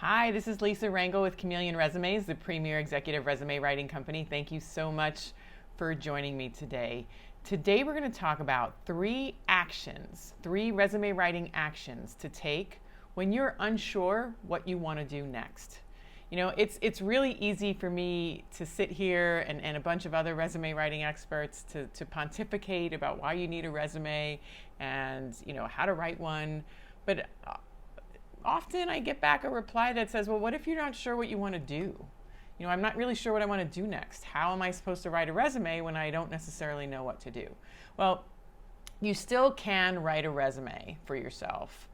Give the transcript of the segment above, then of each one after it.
Hi, this is Lisa Rangel with Chameleon Resumes, the premier executive resume writing company. Thank you so much for joining me today. Today we're going to talk about three resume writing actions to take when you're unsure what you want to do next. You know, it's really easy for me to sit here and a bunch of other resume writing experts to pontificate about why you need a resume and, how to write one. But often I get back a reply that says, well, what if you're not sure what you want to do? I'm not really sure what I want to do next. How am I supposed to write a resume when I don't necessarily know what to do? Well, you still can write a resume for yourself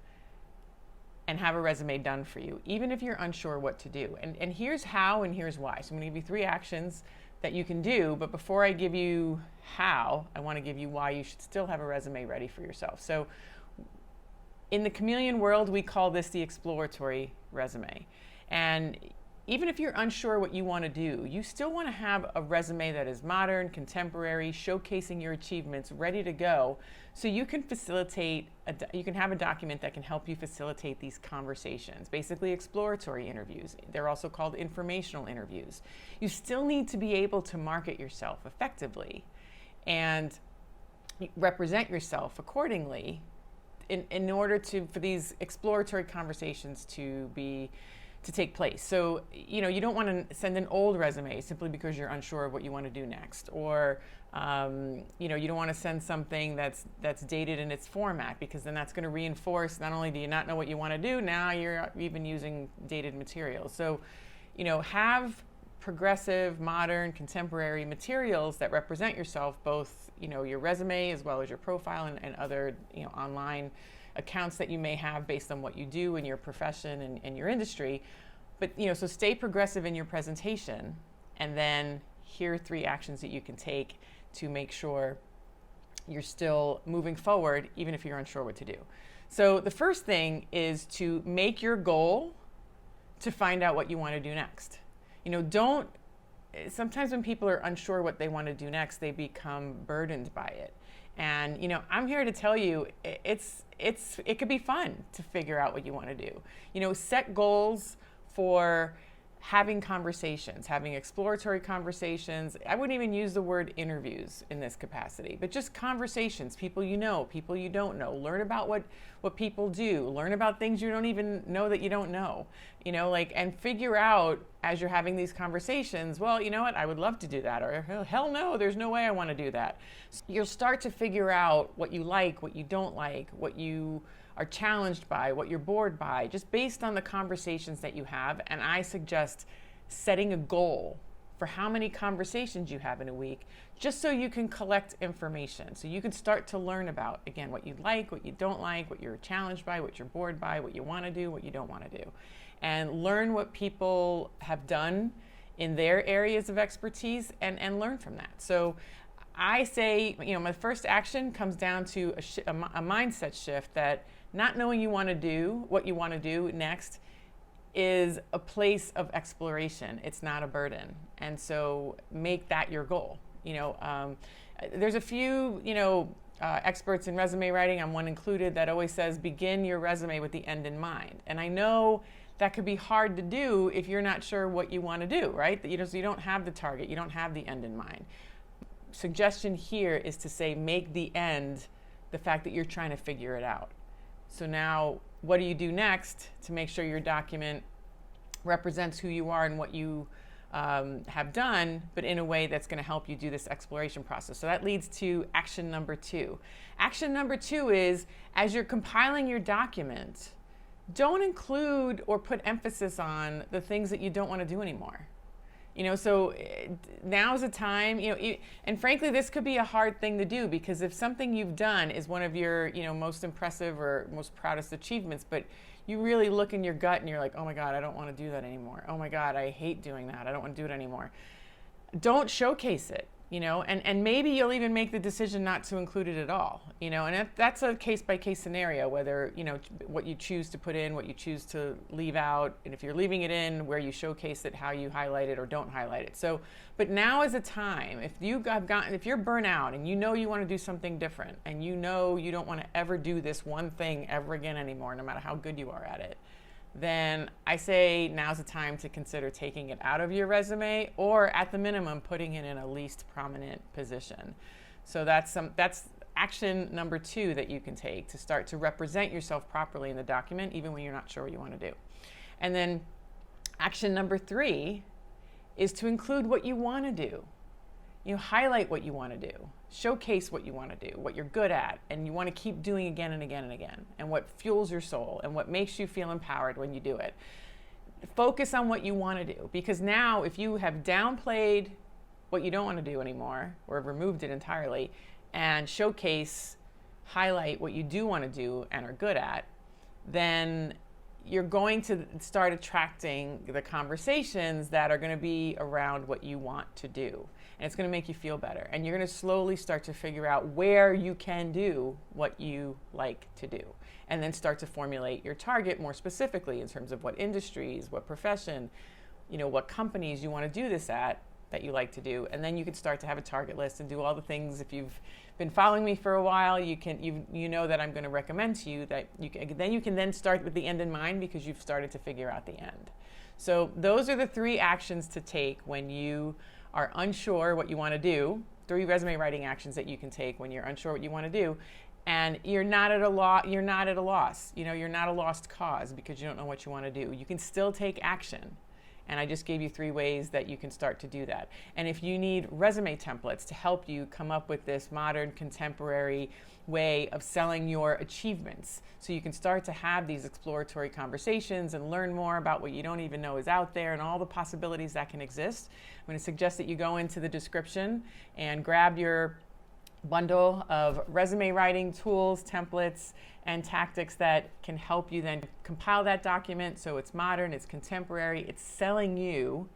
and have a resume done for you, even if you're unsure what to do. And here's how and here's why. So I'm going to give you three actions that you can do, but before I give you how, I want to give you why you should still have a resume ready for yourself. So in the Chameleon world, we call this the exploratory resume. And even if you're unsure what you want to do, you still want to have a resume that is modern, contemporary, showcasing your achievements, ready to go, so you can you can have a document that can help you facilitate these conversations, basically exploratory interviews. They're also called informational interviews. You still need to be able to market yourself effectively and represent yourself accordingly in order for these exploratory conversations to take place. So, you don't want to send an old resume simply because you're unsure of what you want to do next. Or, you don't want to send something that's dated in its format, because then that's going to reinforce, not only do you not know what you want to do, now you're even using dated materials. So, have progressive, modern, contemporary materials that represent yourself, both, your resume as well as your profile and other, online accounts that you may have based on what you do in your profession and your industry. But, so stay progressive in your presentation, and then here are three actions that you can take to make sure you're still moving forward, even if you're unsure what to do. So the first thing is to make your goal to find out what you want to do next. Sometimes when people are unsure what they want to do next, they become burdened by it. And, I'm here to tell you, it could be fun to figure out what you want to do. Set goals for having conversations, having exploratory conversations. I wouldn't even use the word interviews in this capacity, but just conversations, people you know, people you don't know. Learn about what people do. Learn about things you don't even know that you don't know. And figure out as you're having these conversations, well, you know what, I would love to do that, or hell no, there's no way I want to do that. So you'll start to figure out what you like, what you don't like, what you are challenged by, what you're bored by, just based on the conversations that you have. And I suggest setting a goal for how many conversations you have in a week, just so you can collect information. So you can start to learn about, again, what you like, what you don't like, what you're challenged by, what you're bored by, what you want to do, what you don't want to do. And learn what people have done in their areas of expertise and learn from that. So I say, my first action comes down to a mindset shift, that not knowing what you want to do next is a place of exploration. It's not a burden. And so make that your goal. There's a few, experts in resume writing, I'm one included, that always says, begin your resume with the end in mind. And I know that could be hard to do if you're not sure what you want to do, right? So you don't have the target, you don't have the end in mind. Suggestion here is to say, make the end the fact that you're trying to figure it out. So now, what do you do next to make sure your document represents who you are and what you have done, but in a way that's going to help you do this exploration process? So that leads to action number 2. Action number 2 is, as you're compiling your document, don't include or put emphasis on the things that you don't want to do anymore. So now's the time, and frankly, this could be a hard thing to do, because if something you've done is one of your, most impressive or most proudest achievements, but you really look in your gut and you're like, oh my God, I don't want to do that anymore. Oh my God, I hate doing that. I don't want to do it anymore. Don't showcase it. and maybe you'll even make the decision not to include it at all, and that's a case-by-case scenario, whether, what you choose to put in, what you choose to leave out, and if you're leaving it in, where you showcase it, how you highlight it or don't highlight it. So, but now is a time, if you're burnt out and you want to do something different, and you don't want to ever do this one thing ever again anymore, no matter how good you are at it, then I say now's the time to consider taking it out of your resume, or at the minimum, putting it in a least prominent position. So that's action number 2 that you can take to start to represent yourself properly in the document, even when you're not sure what you want to do. And then action number 3 is to include what you want to do. Highlight what you want to do, showcase what you want to do, what you're good at, and you want to keep doing again and again and again, and what fuels your soul and what makes you feel empowered when you do it. Focus on what you want to do, because now if you have downplayed what you don't want to do anymore, or have removed it entirely, and highlight what you do want to do and are good at, then you're going to start attracting the conversations that are going to be around what you want to do. And it's going to make you feel better. And you're going to slowly start to figure out where you can do what you like to do. And then start to formulate your target more specifically in terms of what industries, what profession, what companies you want to do this at that you like to do. And then you can start to have a target list and do all the things. If you've been following me for a while, you know that I'm going to recommend to you that you can start with the end in mind, because you've started to figure out the end. So those are the 3 actions to take when you are unsure what you want to do. 3 resume writing actions that you can take when you're unsure what you want to do, and you're not at a loss. You're not a lost cause because you don't know what you want to do. You can still take action. And I just gave you 3 ways that you can start to do that. And if you need resume templates to help you come up with this modern, contemporary way of selling your achievements, so you can start to have these exploratory conversations and learn more about what you don't even know is out there and all the possibilities that can exist, I'm going to suggest that you go into the description and grab your bundle of resume writing tools, templates, and tactics that can help you then compile that document so it's modern, it's contemporary, it's selling you,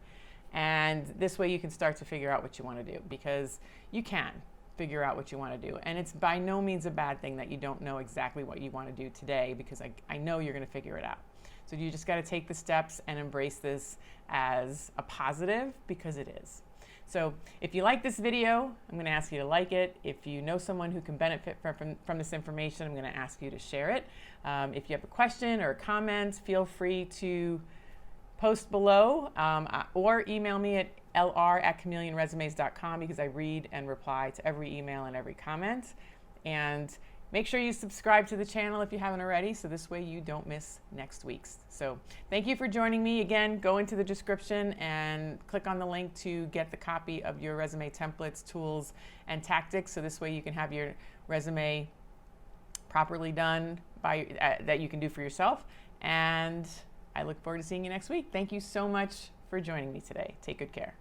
and this way you can start to figure out what you want to do, because you can figure out what you want to do. And it's by no means a bad thing that you don't know exactly what you want to do today, because I know you're going to figure it out. So you just got to take the steps and embrace this as a positive, because it is. So if you like this video, I'm going to ask you to like it. If you know someone who can benefit from this information, I'm going to ask you to share it. If you have a question or a comment, feel free to post below, or email me at lr@chameleonresumes.com, because I read and reply to every email and every comment. And make sure you subscribe to the channel if you haven't already, so this way you don't miss next week's. So thank you for joining me. Again, go into the description and click on the link to get the copy of your resume templates, tools, and tactics, so this way you can have your resume properly done that you can do for yourself. And I look forward to seeing you next week. Thank you so much for joining me today. Take good care.